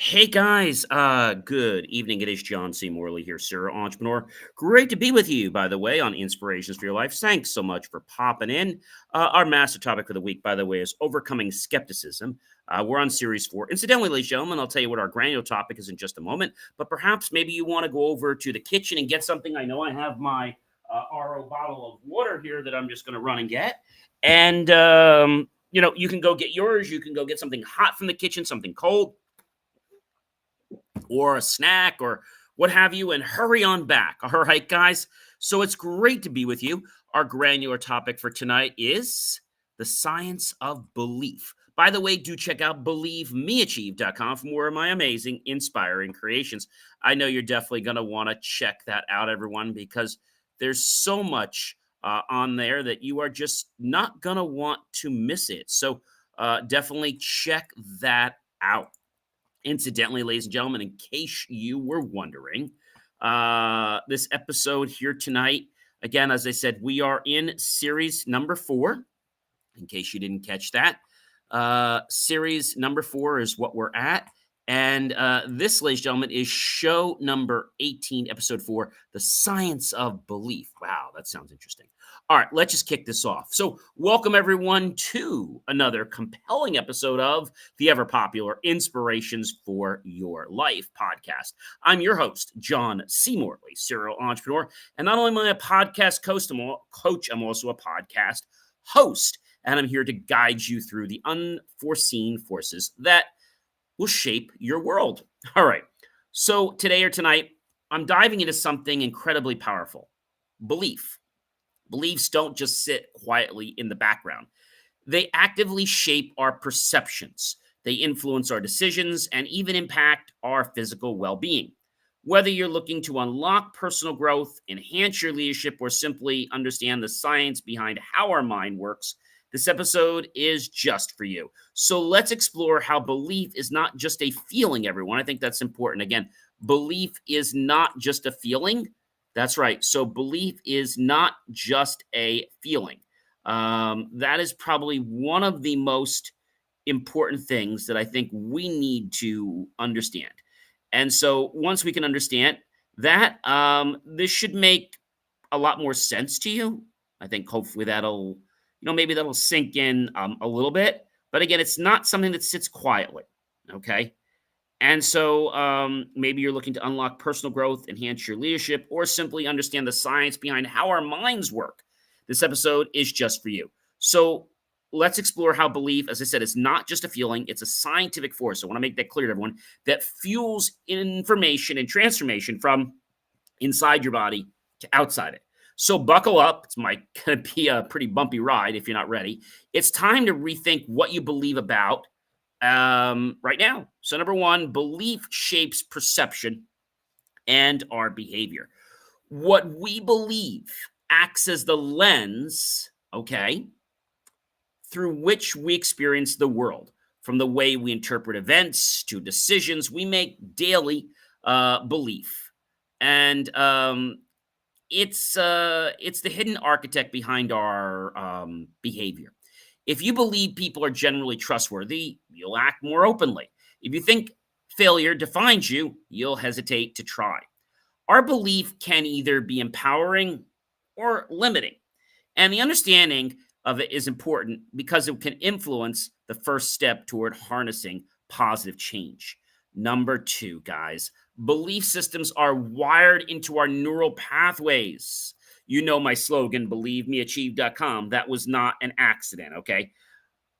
Hey guys, good evening. It is John C. Morley here, serial entrepreneur. Great to be with you, by the way, on Inspirations for Your Life. Thanks so much for popping in. Our master topic for the week, by the way, is overcoming skepticism. We're on series 4. Incidentally, ladies and gentlemen, I'll tell you what our granular topic is in just a moment, but perhaps maybe you want to go over to the kitchen and get something. I know I have my RO bottle of water here that I'm just going to run and get. And, you can go get yours. You can go get something hot from the kitchen, something cold or a snack or what have you, and hurry on back. All right, guys. So it's great to be with you. Our granular topic for tonight is the science of belief. By the way, do check out believemeachieve.com for more of my amazing, inspiring creations. I know you're definitely going to want to check that out, everyone, because there's so much on there that you are just not going to want to miss it. So definitely check that out. Incidentally, ladies and gentlemen, in case you were wondering, this episode here tonight, again, as I said, we are in series number 4. In case you didn't catch that, series number 4 is what we're at. And this, ladies and gentlemen, is show number 18, episode 4, The Science of Belief. Wow, that sounds interesting. All right, let's just kick this off. So welcome, everyone, to another compelling episode of the ever-popular Inspirations for Your Life podcast. I'm your host, John C. Morley, serial entrepreneur. And not only am I a podcast coach, I'm also a podcast host. And I'm here to guide you through the unforeseen forces that will shape your world. All right. So today or tonight, I'm diving into something incredibly powerful: belief. Beliefs don't just sit quietly in the background. They actively shape our perceptions. They influence our decisions and even impact our physical well-being. Whether you're looking to unlock personal growth, enhance your leadership, or simply understand the science behind how our mind works, this episode is just for you. So let's explore how belief is not just a feeling, everyone. I think that's important. Again, belief is not just a feeling. That's right. So belief is not just a feeling. That is probably one of the most important things that I think we need to understand. And so once we can understand that, this should make a lot more sense to you. I think hopefully that'll, maybe that'll sink in a little bit. But again, it's not something that sits quietly. Okay. And so maybe you're looking to unlock personal growth, enhance your leadership, or simply understand the science behind how our minds work. This episode is just for you. So let's explore how belief, as I said, is not just a feeling, it's a scientific force. I want to make that clear to everyone, that fuels information and transformation from inside your body to outside it. So buckle up. It's going to be a pretty bumpy ride if you're not ready. It's time to rethink what you believe about right now. So number 1, belief shapes perception and our behavior. What we believe acts as the lens, okay, through which we experience the world. From the way we interpret events to decisions we make daily, belief. And it's the hidden architect behind our behavior. If you believe people are generally trustworthy, you'll act more openly. If you think failure defines you, you'll hesitate to try. Our belief can either be empowering or limiting. And the understanding of it is important because it can influence the first step toward harnessing positive change. Number 2, guys, belief systems are wired into our neural pathways. You know my slogan, believemeachieve.com. That was not an accident, okay?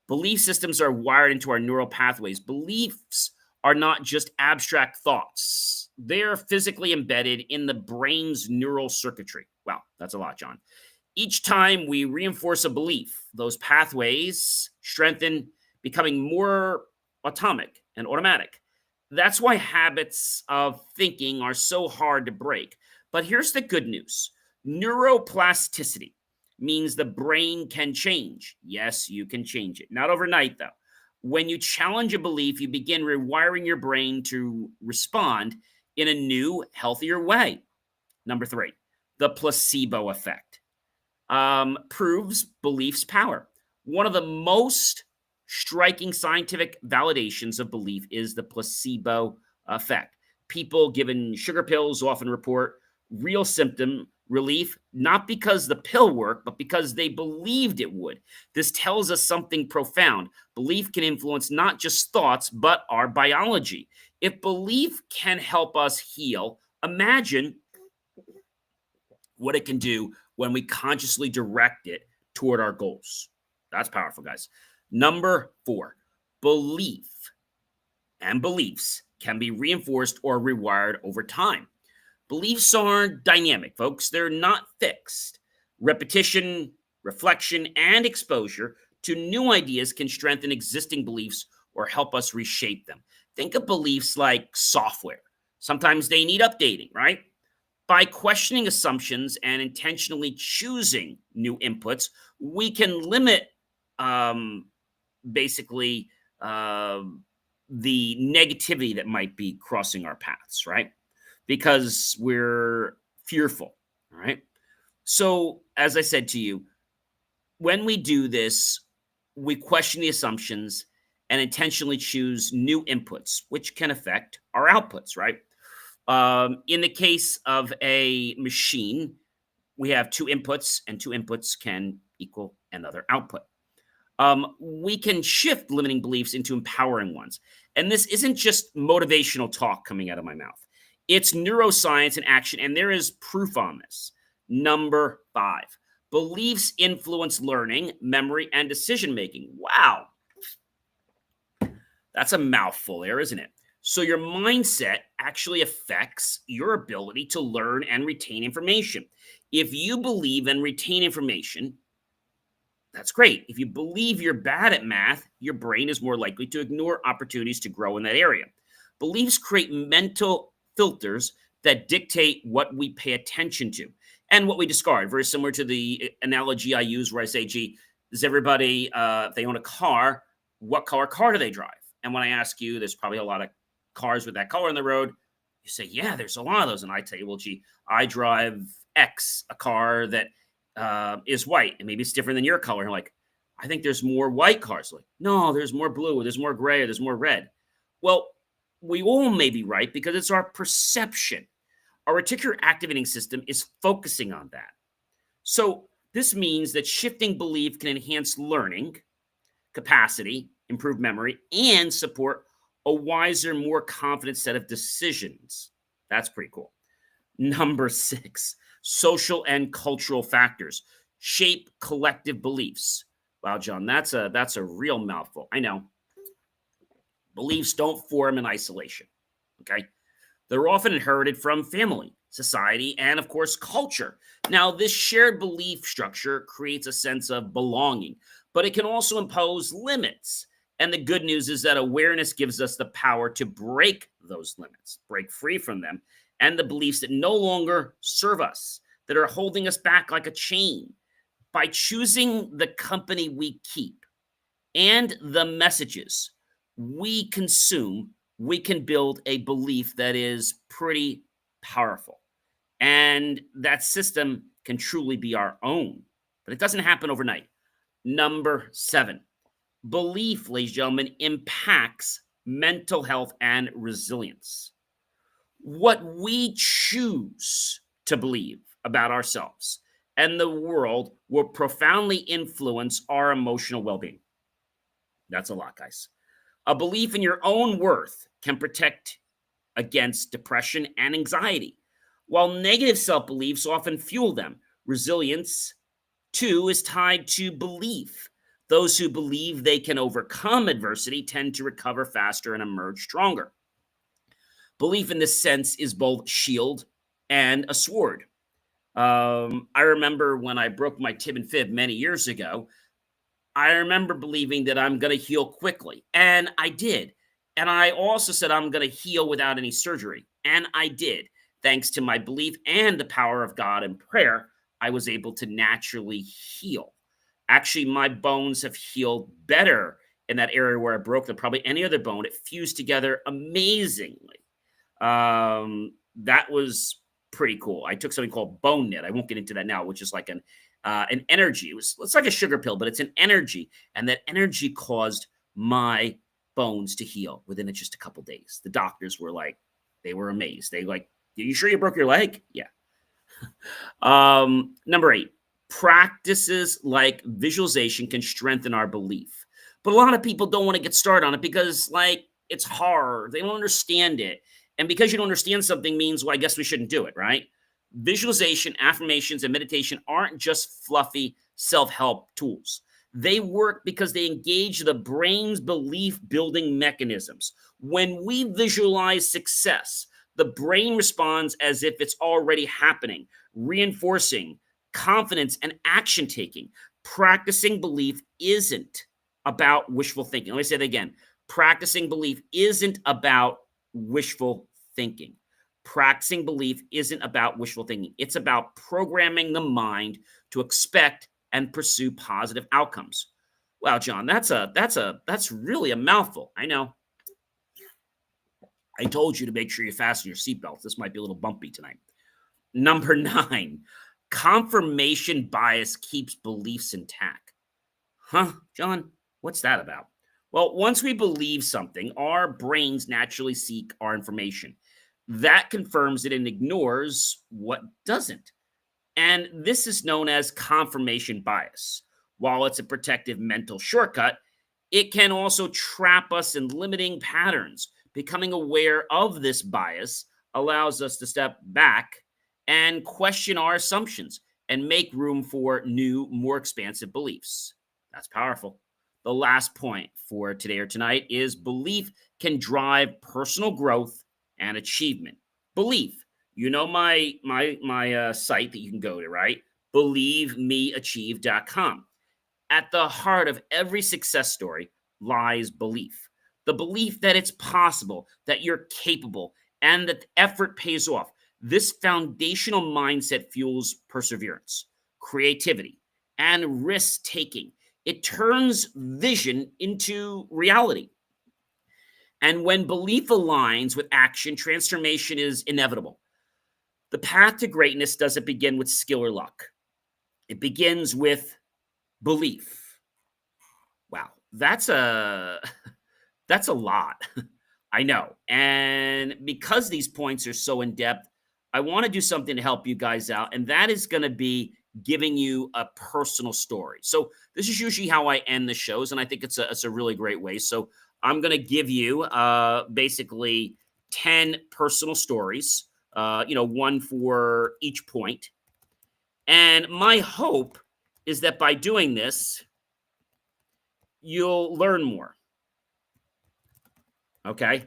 Belief systems are wired into our neural pathways. Beliefs are not just abstract thoughts. They're physically embedded in the brain's neural circuitry. Wow, that's a lot, John. Each time we reinforce a belief, those pathways strengthen, becoming more atomic and automatic. That's why habits of thinking are so hard to break. But here's the good news: neuroplasticity means the brain can change. Yes, you can change it. Not overnight, though. When you challenge a belief, you begin rewiring your brain to respond in a new, healthier way. Number 3, the placebo effect proves belief's power. One of the most striking scientific validations of belief is the placebo effect. People given sugar pills often report real symptom relief, not because the pill worked, but because they believed it would. This tells us something profound. Belief can influence not just thoughts, but our biology. If belief can help us heal, imagine what it can do when we consciously direct it toward our goals. That's powerful, guys. Number 4, belief and beliefs can be reinforced or rewired over time. Beliefs are dynamic, folks. They're not fixed. Repetition, reflection, and exposure to new ideas can strengthen existing beliefs or help us reshape them. Think of beliefs like software. Sometimes they need updating, right? By questioning assumptions and intentionally choosing new inputs, we can limit um, basically the negativity that might be crossing our paths, right? Because we're fearful, all right? So, as I said to you, when we do this, we question the assumptions and intentionally choose new inputs, which can affect our outputs, right? In the case of a machine, we have two inputs, and two inputs can equal another output. We can shift limiting beliefs into empowering ones. And this isn't just motivational talk coming out of my mouth. It's neuroscience in action, and there is proof on this. Number 5, beliefs influence learning, memory, and decision making. Wow, that's a mouthful there, isn't it? So your mindset actually affects your ability to learn and retain information. If you believe and retain information, that's great. If you believe you're bad at math, your brain is more likely to ignore opportunities to grow in that area. Beliefs create mental filters that dictate what we pay attention to and what we discard. Very similar to the analogy I use where I say, gee, does everybody, if they own a car, what color car do they drive? And when I ask you, there's probably a lot of cars with that color on the road. You say, yeah, there's a lot of those. And I tell you, well, gee, I drive X, a car that is white, and maybe it's different than your color. And I'm like, I think there's more white cars. Like, no, there's more blue, or there's more gray, or there's more red. Well, we all may be right because it's our perception. Our reticular activating system is focusing on that. So this means that shifting belief can enhance learning capacity, improve memory, and support a wiser, more confident set of decisions. That's pretty cool. Number 6, social and cultural factors shape collective beliefs. Wow, John, that's a real mouthful. I know. Beliefs don't form in isolation. Okay. They're often inherited from family, society, and of course, culture. Now, this shared belief structure creates a sense of belonging, but it can also impose limits. And the good news is that awareness gives us the power to break those limits, break free from them, and the beliefs that no longer serve us, that are holding us back like a chain. By choosing the company we keep and the messages we consume, we can build a belief that is pretty powerful. And that system can truly be our own, but it doesn't happen overnight. Number 7, belief, ladies and gentlemen, impacts mental health and resilience. What we choose to believe about ourselves and the world will profoundly influence our emotional well being. That's a lot, guys. A belief in your own worth can protect against depression and anxiety, while negative self beliefs often fuel them. Resilience, too, is tied to belief. Those who believe they can overcome adversity tend to recover faster and emerge stronger. Belief in this sense is both shield and a sword. I remember when I broke my tib and fib many years ago, I remember believing that I'm going to heal quickly, and I did. And I also said I'm going to heal without any surgery, and I did. Thanks to my belief and the power of God and prayer, I was able to naturally heal. Actually, my bones have healed better in that area where I broke than probably any other bone. It fused together amazingly. That was pretty cool. I took something called bone knit. I won't get into that now, which is like an energy. It's like a sugar pill, but it's an energy, and that energy caused my bones to heal within just a couple days. The doctors were like, they were amazed. They like, are you sure you broke your leg? Yeah. Number 8, practices like visualization can strengthen our belief. But a lot of people don't want to get started on it because, like, it's hard. They don't understand it. And because you don't understand something means, well, I guess we shouldn't do it, right? Visualization, affirmations, and meditation aren't just fluffy self help tools. They work because they engage the brain's belief building mechanisms. When we visualize success, the brain responds as if it's already happening, reinforcing confidence and action taking. Practicing belief isn't about wishful thinking. Let me say that again. Practicing belief isn't about wishful thinking. Practicing belief isn't about wishful thinking. It's about programming the mind to expect and pursue positive outcomes. Wow, John, that's really a mouthful. I know. I told you to make sure you fasten your seatbelts. This might be a little bumpy tonight. Number 9, confirmation bias keeps beliefs intact. Huh, John? What's that about? Well, once we believe something, our brains naturally seek our information. That confirms it and ignores what doesn't. And this is known as confirmation bias. While it's a protective mental shortcut, it can also trap us in limiting patterns. Becoming aware of this bias allows us to step back and question our assumptions and make room for new, more expansive beliefs. That's powerful. The last point for today or tonight is belief can drive personal growth and achievement. Belief. You know my site that you can go to, right? BelieveMeAchieve.com. At the heart of every success story lies belief. The belief that it's possible, that you're capable, and that effort pays off. This foundational mindset fuels perseverance, creativity, and risk taking. It turns vision into reality. And when belief aligns with action, transformation is inevitable. The path to greatness doesn't begin with skill or luck. It begins with belief. Wow, that's a lot. I know. And because these points are so in depth, I want to do something to help you guys out, and that is going to be giving you a personal story. So this is usually how I end the shows, and I think it's a really great way. So I'm going to give you basically 10 personal stories, one for each point. And my hope is that by doing this, you'll learn more. Okay.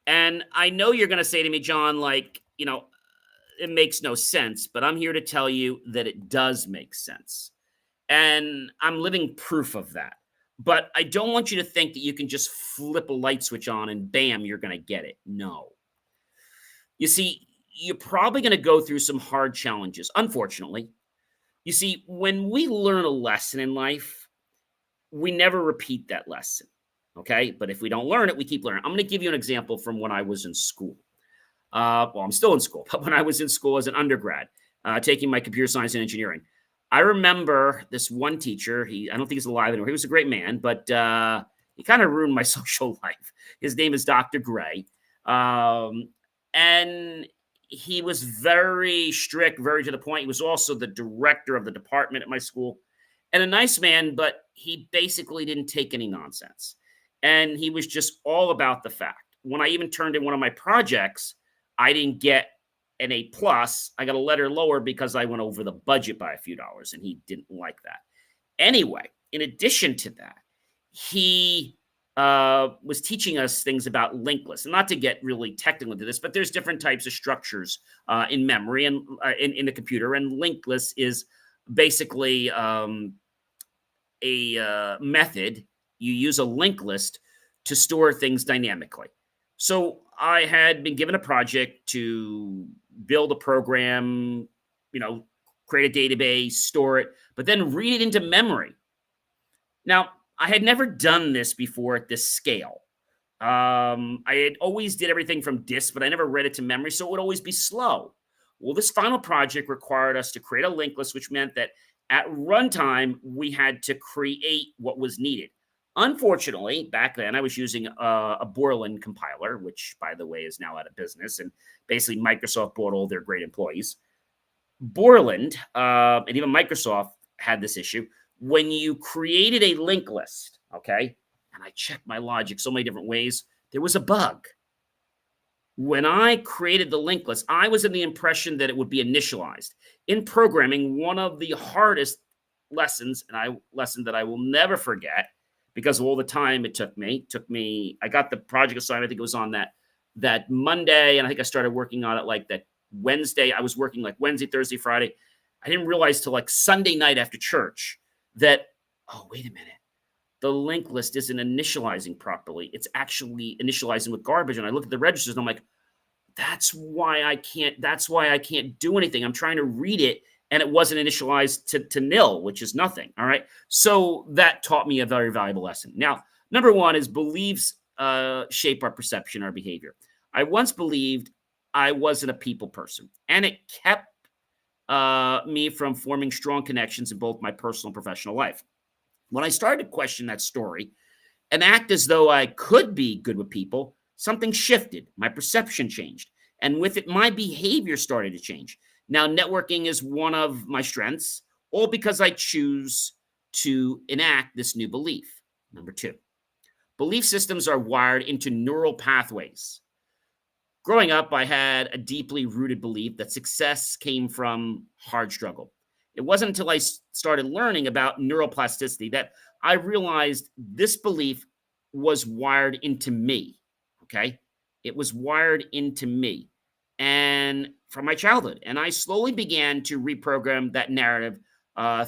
And I know you're going to say to me, John, like, it makes no sense, but I'm here to tell you that it does make sense. And I'm living proof of that. But I don't want you to think that you can just flip a light switch on and bam, you're going to get it. No. You see, you're probably going to go through some hard challenges, unfortunately. You see, when we learn a lesson in life, we never repeat that lesson. Okay. But if we don't learn it, we keep learning. I'm going to give you an example from when I was in school. I'm still in school, but when I was in school as an undergrad, taking my computer science and engineering, I remember this one teacher. I don't think he's alive anymore. He was a great man, but he kind of ruined my social life. His name is Dr. Gray. And he was very strict, very to the point. He was also the director of the department at my school, and a nice man, but he basically didn't take any nonsense. And he was just all about the fact. When I even turned in one of my projects, I didn't get an A plus. I got a letter lower because I went over the budget by a few dollars, and he didn't like that. Anyway, in addition to that, he was teaching us things about linked lists. And not to get really technical into this, but there's different types of structures in memory and in the computer. And linked lists is basically a method. You use a linked list to store things dynamically. So I had been given a project to build a program, create a database, store it, but then read it into memory. Now, I had never done this before at this scale. I had always did everything from disk, but I never read it to memory, so it would always be slow. Well, this final project required us to create a linked list, which meant that at runtime, we had to create what was needed. Unfortunately, back then I was using a Borland compiler, which, by the way, is now out of business. And basically, Microsoft bought all their great employees. Borland and even Microsoft had this issue when you created a linked list, okay? And I checked my logic so many different ways. There was a bug. When I created the linked list, I was in the impression that it would be initialized. In programming, one of the hardest lessons, and lesson that I will never forget because of all the time it took me, I got the project assignment, I think it was on that Monday, and I think I started working on it like that Wednesday. I was working like Wednesday, Thursday, Friday. I didn't realize till like Sunday night after church that, oh, wait a minute. The linked list isn't initializing properly. It's actually initializing with garbage. And I look at the registers and I'm like, that's why I can't do anything. I'm trying to read it and it wasn't initialized to nil, which is nothing. All right. So that taught me a very valuable lesson. Now, number one is beliefs shape our perception, our behavior. I once believed I wasn't a people person, and it kept me from forming strong connections in both my personal and professional life. When I started to question that story and act as though I could be good with people, something shifted. My perception changed. And with it, my behavior started to change. Now, networking is one of my strengths, all because I choose to enact this new belief. Number two, belief systems are wired into neural pathways. Growing up, I had a deeply rooted belief that success came from hard struggle. It wasn't until I started learning about neuroplasticity that I realized this belief was wired into me. Okay. It was wired into me and from my childhood. And I slowly began to reprogram that narrative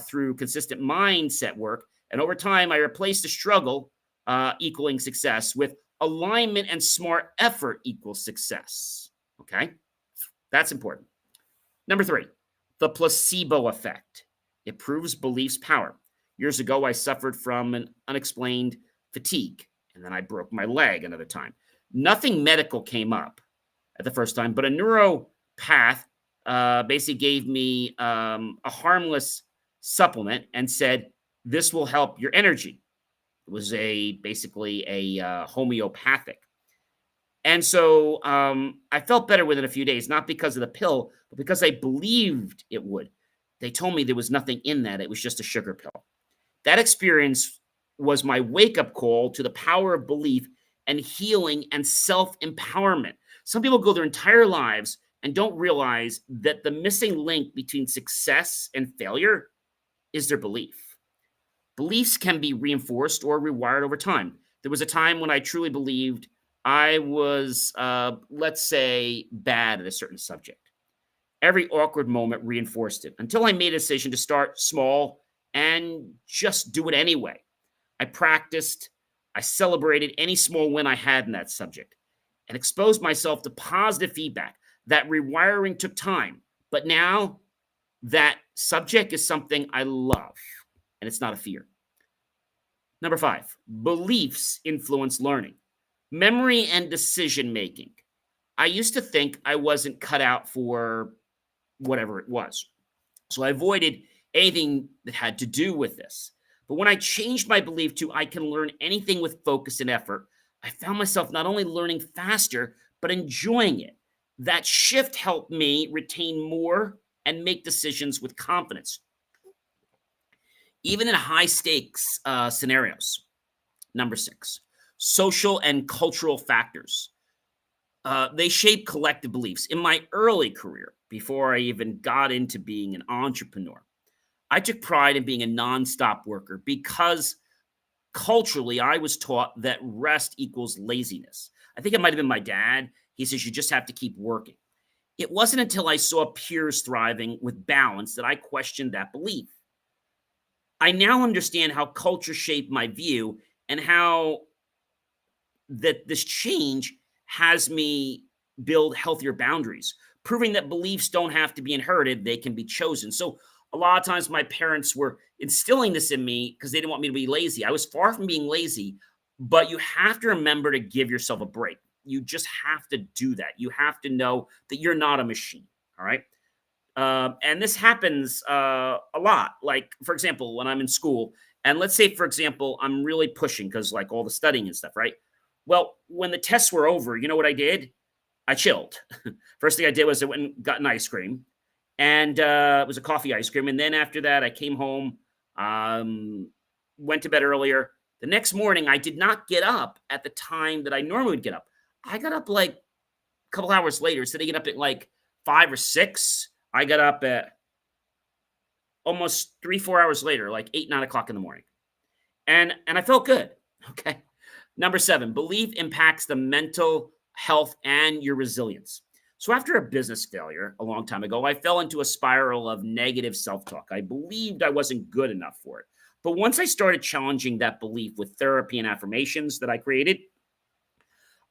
through consistent mindset work. And over time, I replaced the struggle equaling success with alignment and smart effort equals success. Okay. That's important. Number three, the placebo effect. It proves belief's power. Years ago, I suffered from an unexplained fatigue, and then I broke my leg another time. Nothing medical came up at the first time, but a neuropath basically gave me a harmless supplement and said, this will help your energy. It was basically a homeopathic. And so I felt better within a few days, not because of the pill, but because I believed it would. They told me there was nothing in that. It was just a sugar pill. That experience was my wake-up call to the power of belief and healing and self-empowerment. Some people go their entire lives and don't realize that the missing link between success and failure is their belief. Beliefs can be reinforced or rewired over time. There was a time when I truly believed I was, let's say, bad at a certain subject. Every awkward moment reinforced it until I made a decision to start small and just do it anyway. I practiced, I celebrated any small win I had in that subject, and exposed myself to positive feedback. That rewiring took time, but now that subject is something I love, and it's not a fear. Number five, beliefs influence learning. Memory and decision making. I used to think I wasn't cut out for whatever it was. So I avoided anything that had to do with this. But when I changed my belief to I can learn anything with focus and effort, I found myself not only learning faster, but enjoying it. That shift helped me retain more and make decisions with confidence, even in high stakes scenarios. Number six, social and cultural factors. They shape collective beliefs. In my early career, before I even got into being an entrepreneur, I took pride in being a nonstop worker because culturally I was taught that rest equals laziness. I think it might have been my dad. He says you just have to keep working. It wasn't until I saw peers thriving with balance that I questioned that belief. I now understand how culture shaped my view and how that this change has me build healthier boundaries, proving that beliefs don't have to be inherited, they can be chosen. So a lot of times my parents were instilling this in me because they didn't want me to be lazy. I was far from being lazy, but you have to remember to give yourself a break. You just have to do that. You have to know that you're not a machine. All right. And this happens a lot. Like, for example, when I'm in school And let's say, for example, I'm really pushing because like all the studying and stuff, right? Well, when the tests were over, you know what I did? I chilled. First thing I did was I went and got an ice cream, and it was a coffee ice cream. And then after that, I came home, um, went to bed earlier. The next morning, I did not get up at the time that I normally would get up. I got up like a couple hours later. Instead of getting up at like 5 or 6, I got up at almost 3, 4 hours later, like 8, 9 o'clock in the morning, and I felt good. Okay. Number 7, belief impacts the mental health and your resilience. So after a business failure a long time ago, I fell into a spiral of negative self-talk. I believed I wasn't good enough for it. But once I started challenging that belief with therapy and affirmations that I created,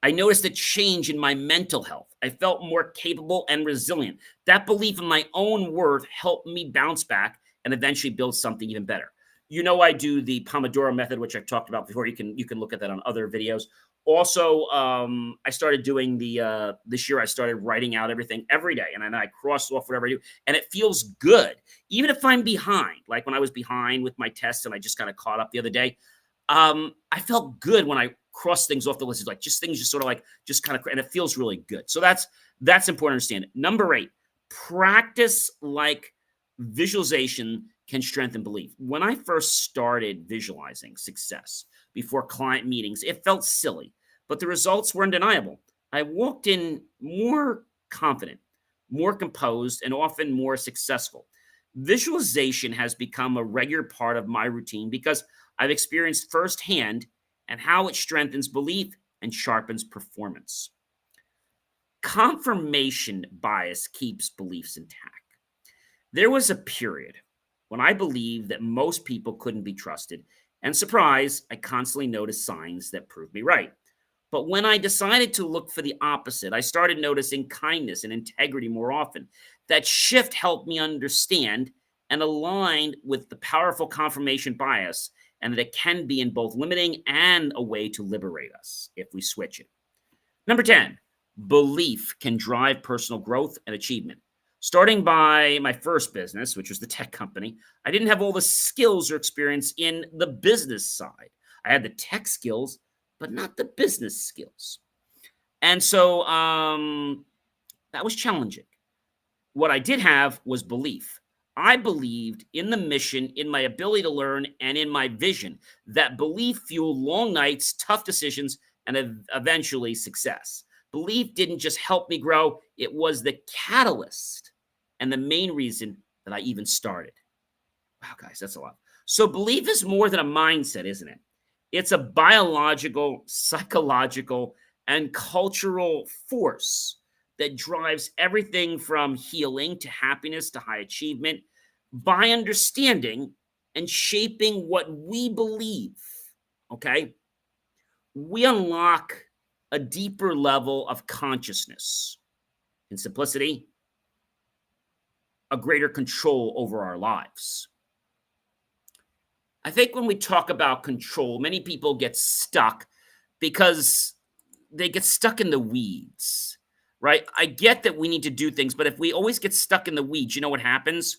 I noticed a change in my mental health. I felt more capable and resilient. That belief in my own worth helped me bounce back and eventually build something even better. You know, I do the Pomodoro method, which I've talked about before. You can look at that on other videos. Also, I started doing the this year. I started writing out everything every day, and then I cross off whatever I do, and it feels good, even if I'm behind. Like when I was behind with my tests, and I just kind of caught up the other day. I felt good when I crossed things off the list. It's like just things just sort of like just kind of, and it feels really good. So that's important to understand. Number 8, practice like visualization can strengthen belief. When I first started visualizing success before client meetings, it felt silly, but the results were undeniable. I walked in more confident, more composed, and often more successful. Visualization has become a regular part of my routine because I've experienced firsthand and how it strengthens belief and sharpens performance. Confirmation bias keeps beliefs intact. There was a period when I believed that most people couldn't be trusted, and surprise, I constantly noticed signs that proved me right. But when I decided to look for the opposite, I started noticing kindness and integrity more often. That shift helped me understand and aligned with the powerful confirmation bias, and that it can be in both limiting and a way to liberate us if we switch it. Number 10, belief can drive personal growth and achievement. Starting by my first business, which was the tech company, I didn't have all the skills or experience in the business side. I had the tech skills, but not the business skills. And so that was challenging. What I did have was belief. I believed in the mission, in my ability to learn, and in my vision. That belief fueled long nights, tough decisions, and eventually success. Belief didn't just help me grow, it was the catalyst and the main reason that I even started. Wow, guys, that's a lot. So, belief is more than a mindset, isn't it? It's a biological, psychological, and cultural force that drives everything from healing to happiness to high achievement. By understanding and shaping what we believe, okay, we unlock a deeper level of consciousness. In simplicity, a greater control over our lives. I think when we talk about control, many people get stuck because they get stuck in the weeds, right? I get that we need to do things, but if we always get stuck in the weeds, you know what happens?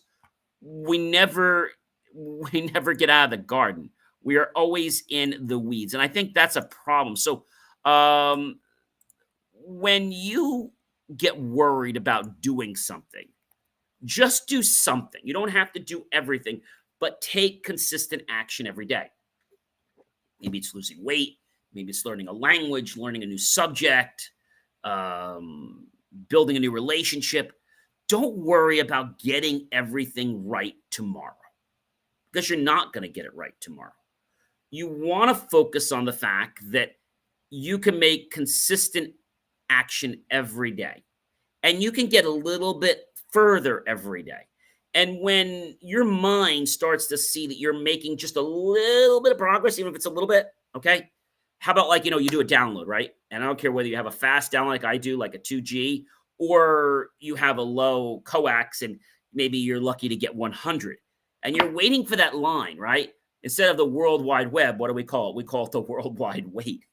We never we never get out of the garden. We are always in the weeds, and I think that's a problem. So, um, when you get worried about doing something, just do something. You don't have to do everything, but take consistent action every day. Maybe it's losing weight. Maybe it's learning a language, learning a new subject, um, building a new relationship. Don't worry about getting everything right tomorrow because you're not going to get it right tomorrow. You want to focus on the fact that you can make consistent action every day and you can get a little bit further every day. And when your mind starts to see that you're making just a little bit of progress, even if it's a little bit, okay? How about like, you do a download, right? And I don't care whether you have a fast download like I do, like a 2G, or you have a low coax and maybe you're lucky to get 100. And you're waiting for that line, right? Instead of the World Wide Web, what do we call it? We call it the World Wide Wait.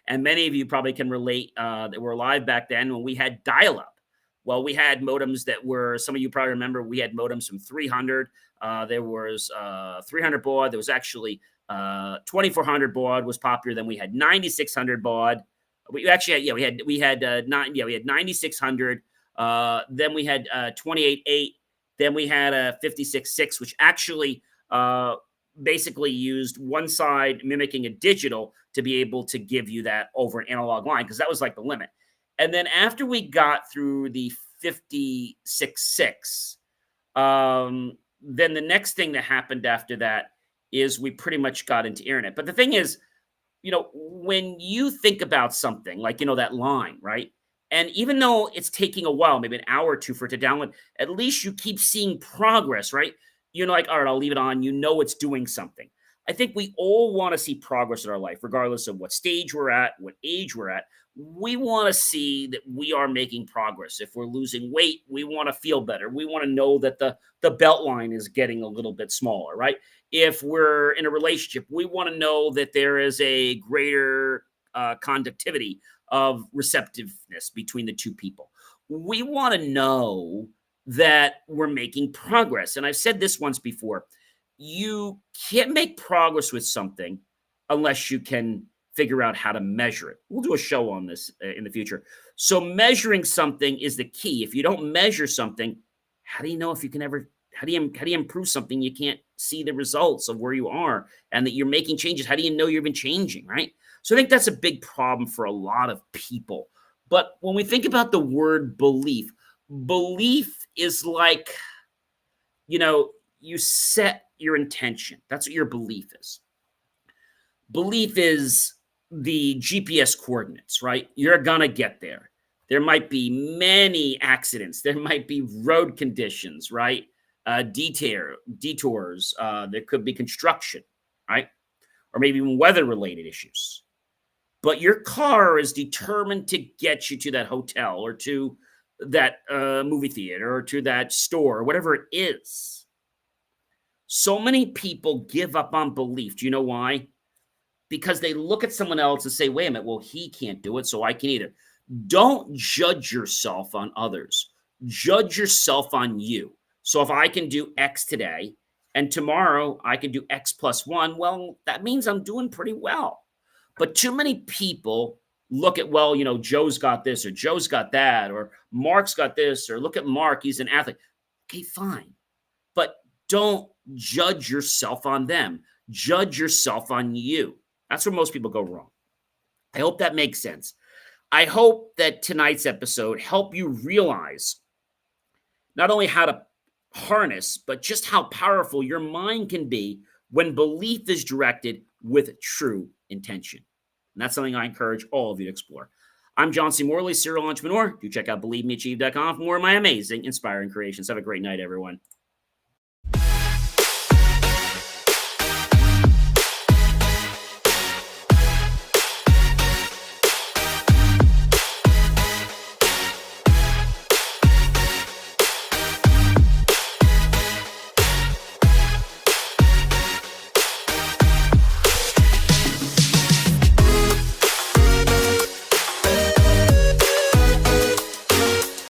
And many of you probably can relate that were alive back then when we had dial-up. Well, we had modems that were, some of you probably remember, we had modems from 300 There was 300 baud. There was actually 2400 baud was popular. Then we had 9600 baud. We actually had, we had 9600. Then we had 28.8. Then we had a 56.6, which actually basically used one side mimicking a digital to be able to give you that over an analog line, because that was like the limit. And then after we got through the 56.6, then the next thing that happened after that is we pretty much got into internet. But the thing is, when you think about something like, that line, right? And even though it's taking a while, maybe an hour or two for it to download, at least you keep seeing progress, right? You're like, all right, I'll leave it on. It's doing something. I think we all want to see progress in our life, regardless of what stage we're at, what age we're at. We want to see that we are making progress. If we're losing weight, we want to feel better. We want to know that the belt line is getting a little bit smaller, right? If we're in a relationship, we want to know that there is a greater conductivity of receptiveness between the two people. We want to know that we're making progress. And I've said this once before. You can't make progress with something unless you can figure out how to measure it. We'll do a show on this in the future. So measuring something is the key. If you don't measure something, how do you know if you can ever how do you improve something you can't see the results of where you are and that you're making changes? How do you know you've been changing, right? So I think that's a big problem for a lot of people. But when we think about the word belief, belief is like, you set your intention. That's what your belief is. Belief is the GPS coordinates, right? You're going to get there. There might be many accidents. There might be road conditions, right? Detours. There could be construction, right? Or maybe even weather-related issues. But your car is determined to get you to that hotel or to that movie theater or to that store or whatever it is. So many people give up on belief. Do you know why? Because they look at someone else and say, wait a minute, well, he can't do it, so I can either. Don't judge yourself on others. Judge yourself on you. So if I can do X today and tomorrow I can do X plus one, well, that means I'm doing pretty well. But too many people look at, well, Joe's got this or Joe's got that or Mark's got this or look at Mark, he's an athlete. Okay, fine. But don't judge yourself on them. Judge yourself on you. That's where most people go wrong. I hope that makes sense. I hope that tonight's episode helped you realize not only how to harness, but just how powerful your mind can be when belief is directed with true intention. And that's something I encourage all of you to explore. I'm John C. Morley, serial entrepreneur. Do check out BelieveMeAchieve.com for more of my amazing, inspiring creations. Have a great night, everyone.